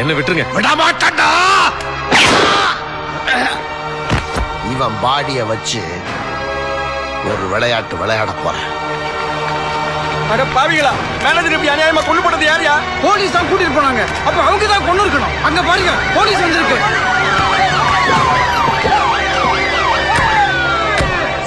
என்ன விட்டுருங்க. விட மாட்டேன்டா. இவன் பாடிய வச்சு ஒரு விளையாட்டு விளையாட போறேன். அட பாவிகளா, மேனேஜர் இப்படி அநியாயமா கொண்டு போனது யாரையா? போலீஸ் தான் கூட்டிட்டு போனாங்க. அப்ப அவங்க தான் கொண்டு இருக்கணும். அங்க பாருங்க, போலீஸ் வந்திருக்கு.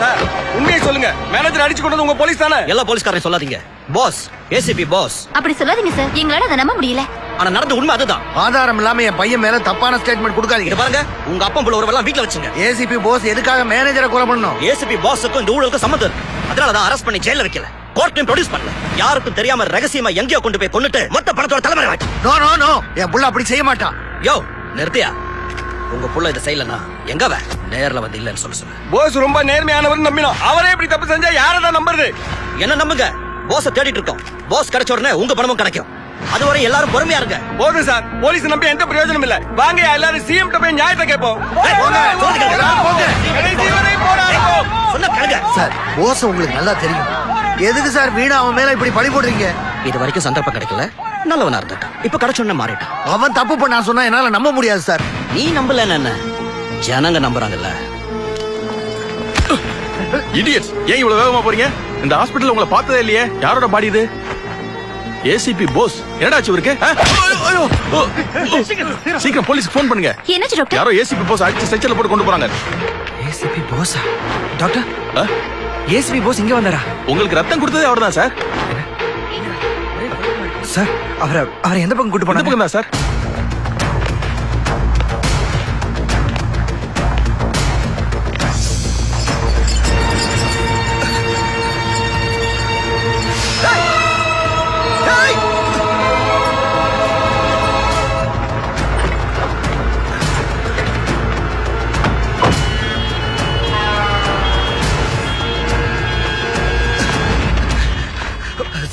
சார் உண்மையை சொல்லுங்க, மேனேஜர் அடிச்சு கொண்டது உங்க போலீஸ் தானே? எல்லா போலீஸ்காரையும் சொல்லாதீங்க. Boss, ACP boss. அப்படி சொல்லாதீங்க சார், எங்களால அதை நம்ப முடியல. ஆனா நடந்த உண்மை அதுதான். ஆதாரம் இல்லாம என் பையன் மேல தப்பான ஸ்டேட்மெண்ட் கொடுக்காதீங்க. இங்க பாருங்க, உங்க அப்பா புள்ள ஒருவெல்லாம் வீட்ல வச்சுங்க. ஏசிபி போஸ் எதுக்காக மேனேஜரை கொலை பண்ணணும்? ஏசிபி பாஸுக்கும் இந்த ஊழலுக்கும் சம்மந்தம் இருக்கு. அதனாலதான் அரெஸ்ட் பண்ணி ஜெயில வைக்கல, கோர்ட்லயும் ப்ரொடியூஸ் பண்ணல. யாருக்கும் தெரியாம ரகசியமா எங்கேயோ கொண்டு போய் கொன்னுட்டு மொத்த பணத்தோட தலைமுறை ஆச்சு. நோ நோ நோ, என் புள்ள அப்படி செய்ய மாட்டான். யோ நிறுத்தியா, உங்க புள்ள இதை செய்யலனா எங்கவ நேர்ல வந்து இல்லன்னு சொல்லு. போஸ் ரொம்ப நேர்மையானவர் நம்பினோம். அவரே இப்படி தப்பு செஞ்சா யாரதான் நம்புறது? என்ன நம்புங்க, போஸ தேடிட்டு இருக்கோம். போஸ் கிடைச்ச உடனே உங்க பணமும் கிடைக்கும். அதுவரை எல்லாரும் பொறுமையா இருங்க. போதும் சார், போலீஸ் நம்பி எந்த பிரயோஜனம் இல்ல. வாங்க எல்லாரும் சிஎம் போய் நியாயத்தை கேட்போம். சார் போஸ் உங்களுக்கு நல்லா தெரியும். எதுக்கு சார் வீணா அவன் மேல இப்படி பழி போடுறீங்க? இது வரைக்கும் சந்தர்ப்பம் கிடைக்கல, நல்லவனா இருந்துட்டான். இப்ப கிடைச்சோன்னு மாறிட்டான். அவன் தப்பு பண்ண சொன்னா என்னால நம்ப முடியாது சார். நீ நம்பல என்ன, ஜனங்க நம்புறாங்கல்ல. இடியட்ஸ், ஏன் இவ்வளவு வேகமா போறீங்க? இந்த ஹாஸ்பிடல்ல உங்களை பார்த்ததே இல்லையே. யாரோட பாடி இது? ஏசிபி போஸ். என்னடாச்சு இருக்கு? சீக்கிரம் போலீஸ்க்கு ஃபோன் பண்ணுங்க. என்னாச்சு டாக்டர்? யாரோ ஏசிபி போஸ் அடிச்சு ஸ்ட்ரெச்சர்ல போட்டு கொண்டு போறாங்க. ஏசிபி போஸா? டாக்டர், ஏசிபி போஸ் இங்க வந்தாரா? உங்களுக்கு ரத்தம் கொடுத்ததே அவர்தான் சார். சார் அவரை எந்த பக்கம் கூட்டு எந்த போனாங்க? பக்கம் தான் சார்?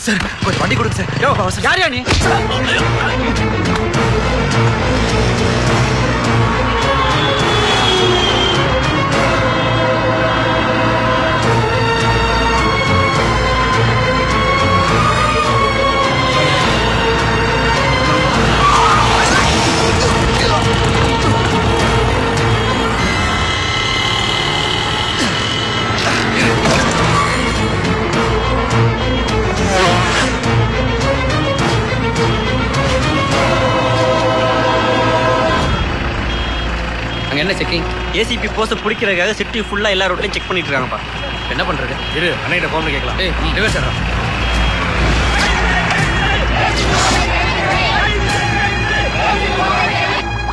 சார் கொஞ்சம் வண்டி கொடுங்க சார். யோ யாரையா நீ? என்ன செக்கிங்? ஏசிபி போஸ பிடிக்கிறதுக்காக சிட்டி ஃபுல்லா எல்லா ரோட்லயும் செக் பண்ணிட்டு இருக்காங்கப்பா. என்ன பண்றது? இரு, அண்ணகிட்ட ஃபோன் கேட்கலாம். ரிவர்ஸ் ஆடா.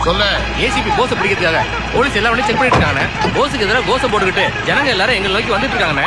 சொல்ல. ஏசிபி போஸ பிடிக்கிறதுக்காக போலீஸ் எல்லா வண்டியும் செக் பண்ணிட்டு இருக்காங்க. போஸுக்கு எதிராக கோஷம் போட்டுக்கிட்டு ஜனங்க எல்லாரும் எங்களை நோக்கி வந்துட்டு இருக்காங்க.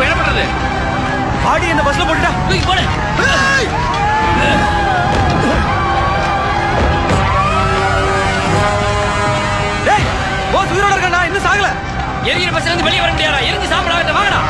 என்ன பண்றது? பாடி என்ன பஸ்ல போட்டுட்டா? தூக்கி போடு. எரிகிற பஸ்ல இருந்து வெளியே வர முடியாதா? எரிஞ்சு சாப்பிடாத வாங்கடா.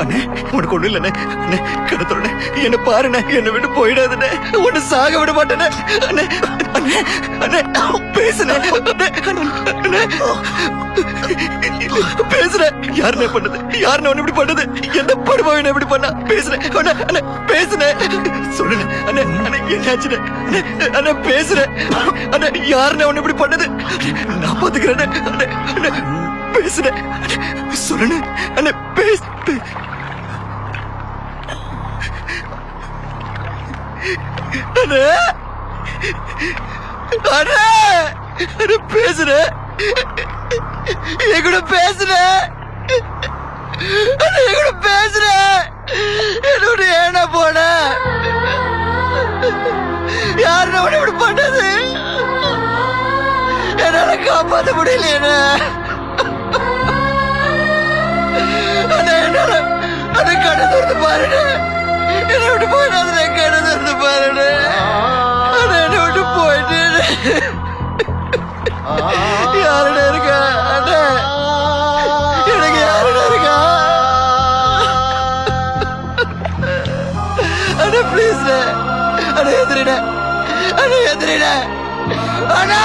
அண்ணே உனக்கு ஒண்ணு இல்லண்ணே அண்ணே கணத்தோட என்ன பாருண்ணே என்னை விட்டு போயிடாதுண்ணே உன்னை சாக விட மாட்டேனே அண்ணே அண்ணே அண்ணே பேசுனே அண்ணே அண்ணே பேசுறேன் யாருண்ணே பண்ணது யாருண்ணே ஒண்ணு இப்படி பண்ணது எந்த படுபாவின இப்படி பண்ணா பேசுறேன் அண்ணே அண்ணே பேசுனேன் சொல்லுண்ணே அண்ணே அண்ணே என்னாச்சுண்ணே அண்ணே அண்ணே பேசுறேன் அண்ணே யாருண்ணே ஒண்ணு இப்படி பண்ணது நான் பாத்துக்கிறேன் அண்ணே அண்ணே பேசுறேன் சொல்லுண்ணே அண்ணே பேசு அண்ணே அண்ணே அண்ணே பேசுற என் கூட பேசுற அண்ணே என் கூட பேசுற என்னோட ஏன்னா போன யாருன்னு அவனை இப்படி பண்ணது என்னால காப்பாற்ற முடியல அண்ணே என்னால அண்ணே கடை திறந்து பாருங்க என்னை விட்டு போயிடாது கடை திறந்து பாருங்க அண்ணே என்னை விட்டு போயிட்டு யாருட இருக்கா அண்ணே எனக்கு யாருட இருக்கா அண்ணே ப்ளீஸ் அண்ணே எதிரிட அண்ணே எதிரிட அண்ணா